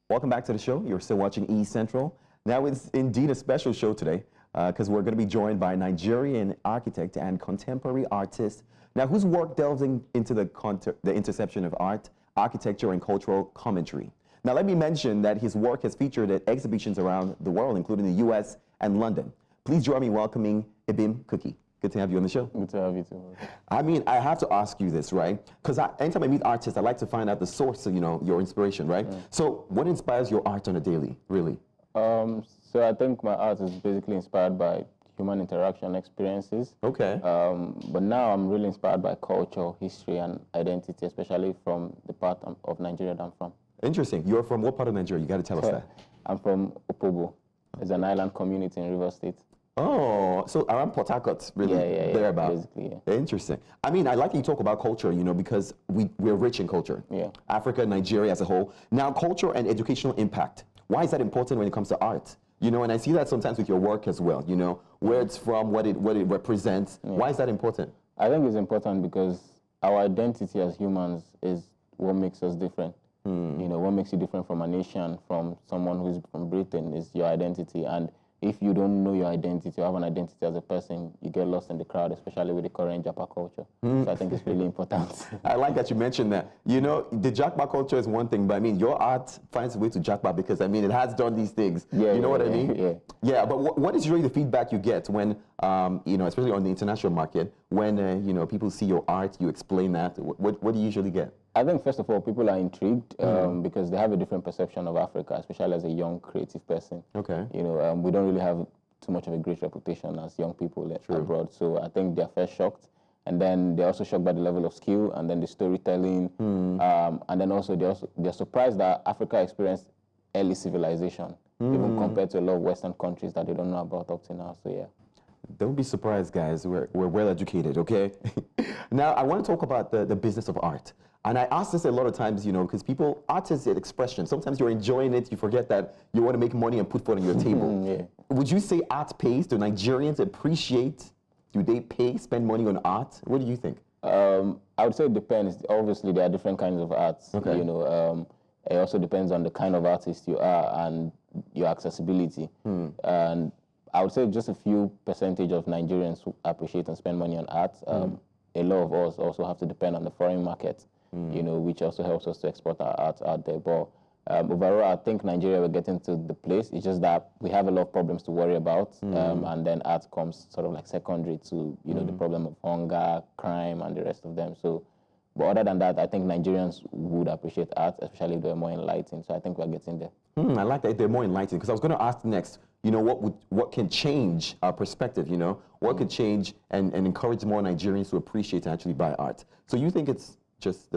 Welcome back to the show. You're still watching E Central. Now it's indeed a special show today because we're going to be joined by Nigerian architect and contemporary artist. Now, whose work delves into the intersection of art, architecture, and cultural commentary. Now, let me mention that his work has featured at exhibitions around the world, including the U.S. and London. Please join me welcoming Ibim Cookey. Good to have you on the show. Good to have you too. I mean, I have to ask you this, right? Because anytime I meet artists, I like to find out the source of, your inspiration, right? So what inspires your art on a daily, really? So I think my art is basically inspired by human interaction experiences. Okay. But now I'm really inspired by culture, history, and identity, especially from the part of Nigeria that I'm from. Interesting. You're from what part of Nigeria? You got to tell us that. I'm from Opobo. It's an island community in Rivers State. Oh, so around Port Harcourt, really, thereabouts. Basically, yeah. Interesting. I mean, I like you talk about culture, because we're rich in culture. Yeah. Africa, Nigeria as a whole. Now, culture and educational impact. Why is that important when it comes to art? And I see that sometimes with your work as well, where it's from, what it represents. Yeah. Why is that important? I think it's important because our identity as humans is what makes us different. What makes you different from a nation, from someone who's from Britain, is your identity. And if you don't know your identity or have an identity as a person, you get lost in the crowd, especially with the current Japa culture. So I think it's really important. I like that you mentioned that. The Japa culture is one thing, but I mean, your art finds a way to Japa because, I mean, it has done these things. Yeah, you know what I mean? Yeah. Yeah, but what is really the feedback you get when, especially on the international market, when, people see your art, you explain that? What do you usually get? I think, first of all, people are intrigued because they have a different perception of Africa, especially as a young, creative person. Okay. We don't really have too much of a great reputation as young people abroad. So I think they're first shocked. And then they're also shocked by the level of skill and then the storytelling. And then also they're surprised that Africa experienced early civilization, even compared to a lot of Western countries that they don't know about up to now. So, yeah. Don't be surprised, guys. We're well educated, okay? Now, I want to talk about the business of art. And I ask this a lot of times, because art is an expression. Sometimes you're enjoying it, you forget that you want to make money and put food on your table. Yeah. Would you say art pays? Do Nigerians appreciate? Do they spend money on art? What do you think? I would say it depends. Obviously, there are different kinds of arts. Okay. It also depends on the kind of artist you are and your accessibility. And I would say just a few percentage of Nigerians who appreciate and spend money on art. A lot of us also have to depend on the foreign market, which also helps us to export our art out there. But overall, I think Nigeria, we're getting to the place. It's just that we have a lot of problems to worry about, and then art comes sort of like secondary to, the problem of hunger, crime, and the rest of them. So, but other than that, I think Nigerians would appreciate art, especially if they're more enlightened. So I think we're getting there. I like that they're more enlightened, because I was going to ask next, what can change our perspective, What could change and encourage more Nigerians to appreciate and actually buy art? So you think it's just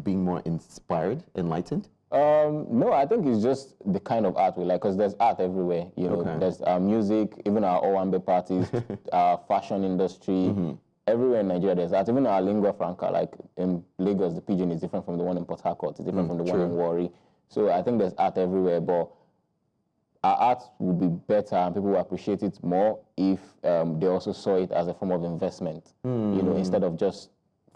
being more inspired, enlightened? No, I think it's just the kind of art we like, because there's art everywhere. There's our music, even our Owambe parties, our fashion industry. Everywhere in Nigeria there's art. Even our lingua franca, like in Lagos, the pidgin is different from the one in Port Harcourt. It's different from the one in Warri. So I think there's art everywhere, but our art would be better and people will appreciate it more if they also saw it as a form of investment, instead of just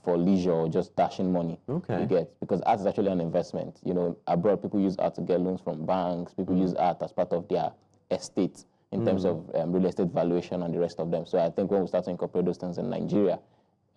for leisure or just dashing money. Okay. You get, because art is actually an investment. Abroad, people use art to get loans from banks. People use art as part of their estate in terms of real estate valuation and the rest of them. So I think when we start to incorporate those things in Nigeria,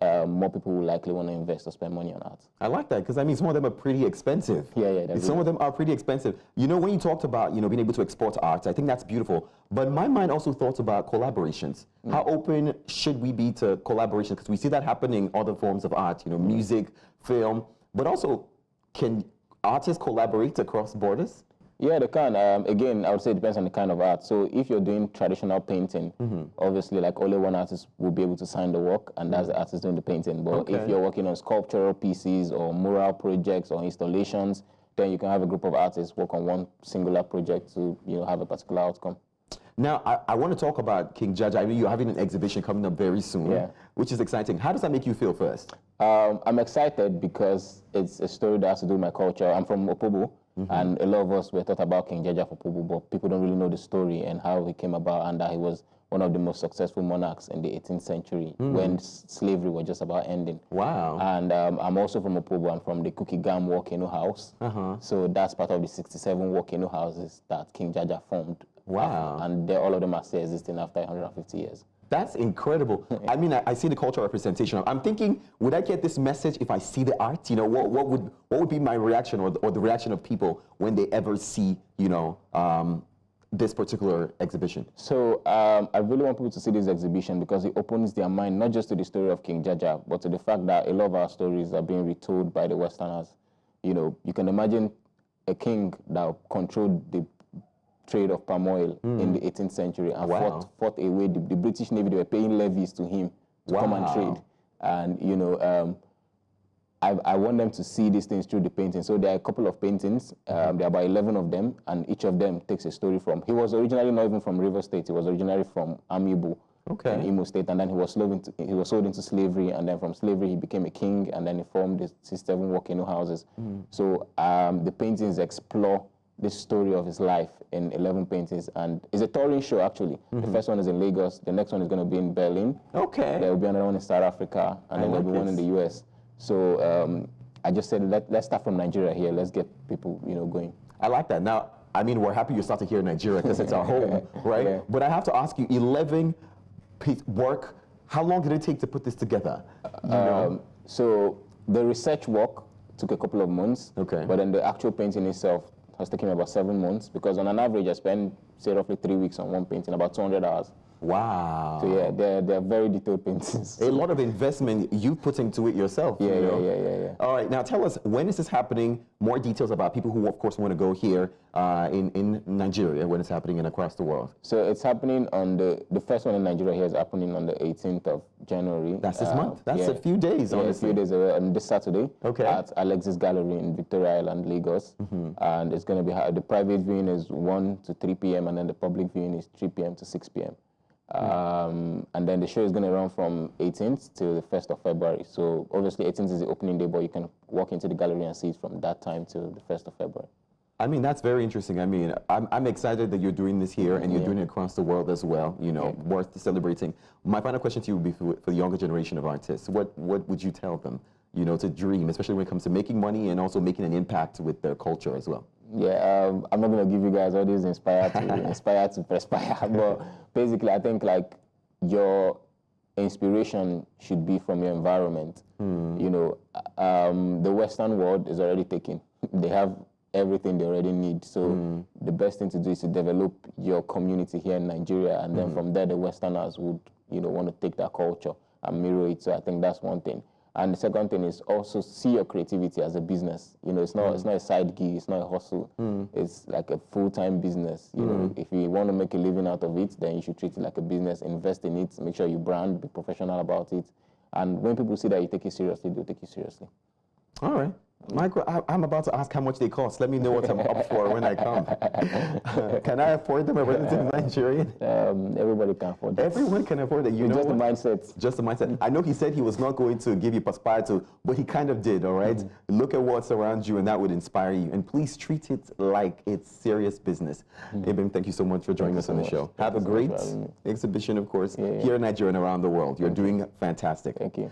more people will likely want to invest or spend money on art. I like that, because I mean, some of them are pretty expensive. Yeah. Some of them are pretty expensive. When you talked about, being able to export art, I think that's beautiful. But my mind also thought about collaborations. How open should we be to collaboration? Because we see that happening in other forms of art, music, film, but also, can artists collaborate across borders? Yeah, they can. Again, I would say it depends on the kind of art. So if you're doing traditional painting, obviously, like only one artist will be able to sign the work, and that's the artist doing the painting. But if you're working on sculptural pieces or mural projects or installations, then you can have a group of artists work on one singular project to have a particular outcome. Now, I want to talk about King Jaja. I mean, you're having an exhibition coming up very soon, which is exciting. How does that make you feel first? I'm excited because it's a story that has to do with my culture. I'm from Opobo. And a lot of us were taught about King Jaja for Opobo, but people don't really know the story and how he came about, and that he was one of the most successful monarchs in the 18th century when slavery was just about ending. Wow. And I'm also from Opobo. I'm from the Cookey Gam Walkeno house. So that's part of the 67 Walkeno houses that King Jaja formed. Wow. And all of them are still existing after 150 years. That's incredible. I mean, I see the cultural representation. I'm thinking, would I get this message if I see the art? You know, what would be my reaction or the reaction of people when they ever see, you know, this particular exhibition? So I really want people to see this exhibition because it opens their mind not just to the story of King Jaja, but to the fact that a lot of our stories are being retold by the Westerners. You know, you can imagine a king that controlled the trade of palm oil in the 18th century and fought away the British Navy. They were paying levies to him to come and trade. And, you know, I want them to see these things through the painting. So there are a couple of paintings. There are about 11 of them, and each of them takes a story from. He was originally not even from Rivers State. He was originally from Amibu in Imo State, and then he was sold into slavery, and then from slavery he became a king, and then he formed the 67 Walkeno houses. So the paintings explore the story of his life in 11 paintings, and it's a touring show actually. The first one is in Lagos, the next one is going to be in Berlin. Okay. There will be another one in South Africa, and then there will be one in the US. So I just said, let's start from Nigeria here. Let's get people, you know, going. I like that. Now, I mean, we're happy you started here in Nigeria because it's our home, right? Yeah. But I have to ask you, 11 piece work, how long did it take to put this together? So the research work took a couple of months. Okay. But then the actual painting itself has taken about 7 months, because on an average I spend, say, roughly 3 weeks on one painting, about 200 hours. Wow. So yeah, they're very detailed paintings. A lot of investment you put into it yourself. Yeah. All right, now tell us, when is this happening? More details about people who, of course, want to go here in Nigeria, when it's happening and across the world. So it's happening on the first one in Nigeria here is happening on the 18th of January. That's this month? That's a few days, honestly. A few days on this Saturday at Alexis Gallery in Victoria Island, Lagos. And it's going to be, the private viewing is 1 to 3 p.m. and then the public viewing is 3 p.m. to 6 p.m. And then the show is going to run from 18th to the 1st of February. So obviously 18th is the opening day, but you can walk into the gallery and see it from that time to the 1st of February. I mean, that's very interesting. I mean, I'm excited that you're doing this here and you're doing it across the world as well, you know, worth celebrating. My final question to you would be for the younger generation of artists. What would you tell them, you know, to dream, especially when it comes to making money and also making an impact with their culture as well? Yeah, I'm not going to give you guys all these inspire to perspire, but basically I think like your inspiration should be from your environment. You know, the Western world is already taken. They have everything they already need. So the best thing to do is to develop your community here in Nigeria, and then from there the Westerners would, you know, want to take that culture and mirror it. So I think that's one thing. And the second thing is also see your creativity as a business. You know, it's not a side gig, it's not a hustle. It's like a full-time business. You know, if you want to make a living out of it, then you should treat it like a business, invest in it, make sure you brand, be professional about it. And when people see that you take it seriously, they'll take you seriously. All right. Michael, I'm about to ask how much they cost. Let me know what I'm up for when I come. Can I afford them? A resident Nigerian? Everybody can afford them. Everyone can afford it. You know, just the mindset. Just the mindset. I know he said he was not going to give you perspire, but he kind of did, all right? Look at what's around you, and that would inspire you. And please treat it like it's serious business. Ibim, thank you so much for joining us on the show. Have a great exhibition, of course, here in Nigeria and around the world. You're doing fantastic. Thank you.